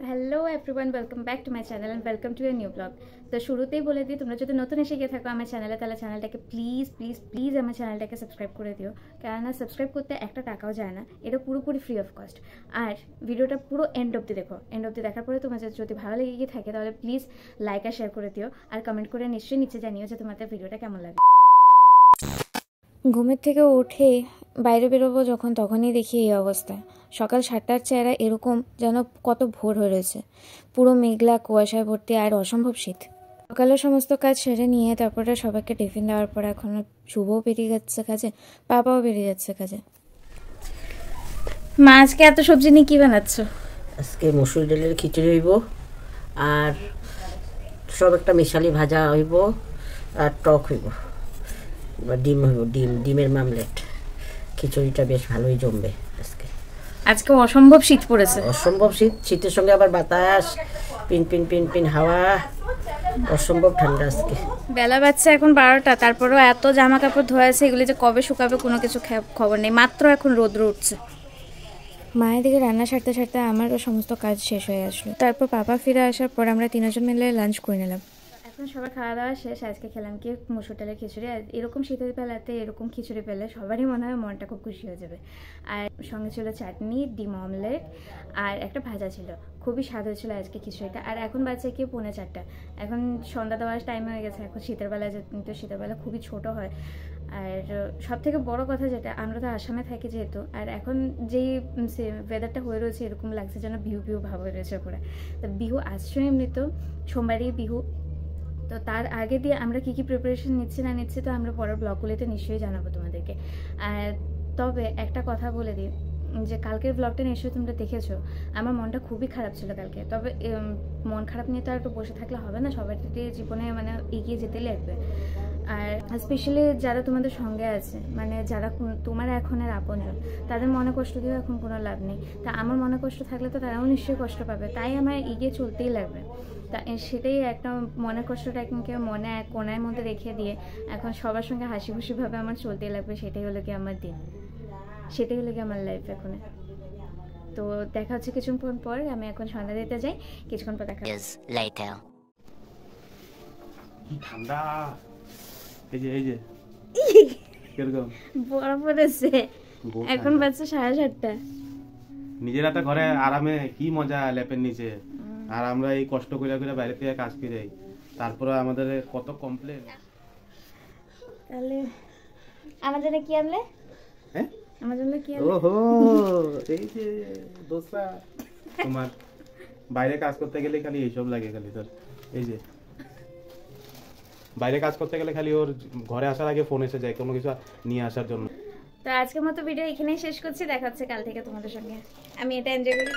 Hello everyone, welcome back to my channel and welcome to a new blog. তো শুরুতেই বলে দিই, তোমরা যদি নতুন এসে গিয়ে থাকো আমার চ্যানেলে, তাহলে চ্যানেলটাকে প্লিজ প্লিজ প্লিজ আমার চ্যানেলটাকে সাবস্ক্রাইব করে দিও। কেননা সাবস্ক্রাইব করতে একটা টাকাও যায় না, এটা পুরোপুরি ফ্রি অফ কস্ট। আর ভিডিওটা পুরো এন্ড অবধি দেখো। এন্ড অবধি দেখার পরে তোমাদের যদি ভালো লেগে গিয়ে থাকে তাহলে প্লিজ লাইক আর শেয়ার করে দিও, আর কমেন্ট করে নিশ্চয়ই নিচে জানিও যে তোমাদের ভিডিওটা কেমন লাগে। ঘুমের থেকে উঠে বাইরে বেরোবো যখন, তখনই দেখি এই অবস্থা। সকাল 7টার চেহারা এরকম যেন কত ভোর হয়ে রয়েছে, পুরো মেঘলা কুয়াশায় ভর্তি আর অসম্ভব শীত। সকালের সমস্ত কাজ সেরে নিয়ে তারপরে সবাইকে টিফিন দেওয়ার পর এখন শুভও বেরিয়ে যাচ্ছে কাজে, পাপাও বেরিয়ে যাচ্ছে কাজে। মা আজকে এত সবজি নিয়ে কি বানাচ্ছ? আজকে মসুর ডালের খিচুড়ি হইব, আর সব একটা মিশালি ভাজা হইব, আর টক হইব, বা ডিম হইব, ডিমের মামলেট। খিচুড়িটা বেশ ভালোই জমবে আজকে। আজকে অসম্ভব শীত পড়েছে, অসম্ভব শীত, শীতের সঙ্গে আবার বাতাস, পিন পিন পিন পিন হাওয়া, অসম্ভব ঠান্ডা আজকে। বেলা বাজছে এখন 12টা, তারপরেও এত জামা কাপড় ধোয়া আছে, এগুলি যে কবে শুকাবে কোনো কিছু খবর নেই। মাত্র এখন রোদ্র উঠছে। মায়ের দিকে রান্না সারতে সারতে আমারও সমস্ত কাজ শেষ হয়ে আসলো। তারপর পাপা ফিরে আসার পর আমরা তিনজন মিলে লাঞ্চ করে নিলাম। এখন সবার খাওয়া দাওয়া শেষ। আজকে খেলাম কি মসুর ডালের খিচুড়ি। আর এরকম শীতের বেলাতে এরকম খিচুড়ি পেলে সবারই মনে হয় মনটা খুব খুশি হয়ে যাবে। আর সঙ্গে ছিল চাটনি, ডিম অমলেট আর একটা ভাজা ছিল। খুবই স্বাদ হয়েছিল আজকে খিচুড়িটা। আর এখন বাজছে কি 3:45। এখন সন্ধ্যা দেওয়ার টাইম হয়ে গেছে। এখন শীতের বেলায় কিন্তু শীতের বেলা খুবই ছোট হয়। আর সব থেকে বড় কথা যেটা, আমরা তো আসামে থাকি যেহেতু, আর এখন যেই ওয়েদারটা হয়ে রয়েছে এরকম লাগছে যেন বিহু বিহু ভাব হয়ে রয়েছে পুরো। তো বিহু আসছে এমনিতেও, সোমবারই বিহু। তো তার আগে দিয়ে আমরা কী কী প্রিপারেশন নিচ্ছি না নিচ্ছি তো আমরা পরের ব্লগগুলিতে নিশ্চয়ই জানাবো তোমাদেরকে। তবে একটা কথা বলে দিই যে কালকের ব্লগটা নিশ্চয়ই তোমরা দেখেছো, আমার মনটা খুবই খারাপ ছিল কালকে। তবে মন খারাপ নিয়ে তো আর একটু বসে থাকলে হবে না, সবার জীবনে মানে এগিয়ে যেতেই লাগবে। আর স্পেশালি যারা তোমাদের সঙ্গে আছে, মানে যারা তোমার এখনের আপনজন, তাদের মনে কষ্ট দিয়েও এখন কোনো লাভ নেই। তা আমার মনে কষ্ট থাকলে তো তারাও নিশ্চয়ই কষ্ট পাবে, তাই আমার এগিয়ে চলতেই লাগবে। তা সেটাই একটা মনের কষ্টটা এখনকে মনে এক কোণার মধ্যে রেখে দিয়ে এখন সবার সঙ্গে হাসি খুশিভাবে আমার চলতেই লাগবে। সেটাই হলো কি আমার দিন, সেটাই হলো কি আমার লাইফ এখন। তো দেখা হচ্ছে কিছুক্ষণ পর। আমি এখন সন্ধ্যা দিতে যাই, কিছুক্ষণ পর দেখা ঠান্ডা। এই যে কিরকম বড় পড়েছে। এখন বাজছে 7:30। নিজের একটা ঘরে আরামে কি মজা, ল্যাপের নিচে। আর আমরা এই কষ্ট করে করে বাইরে থেকে কাজ করে যাই, তারপরে আমাদের কত কমপ্লেন। তাহলে আমার জন্য কি আনলে? হ্যাঁ, আমার জন্য কি আনলে? ওহো, এই যে দোসা। তোমার বাইরে কাজ করতে গেলে খালি এইসব লাগে, খালি তোর এই যে বাইরে কাজ করতে গেলে খালি ওর ঘরে আসার আগে ফোন এসে যায় কোনো কিছু নিয়ে আসার জন্য। তো আজকের মতো ভিডিও এখানেই শেষ করছি। দেখা হচ্ছে কাল থেকে তোমাদের সঙ্গে। আমি এটা এনজয় করি।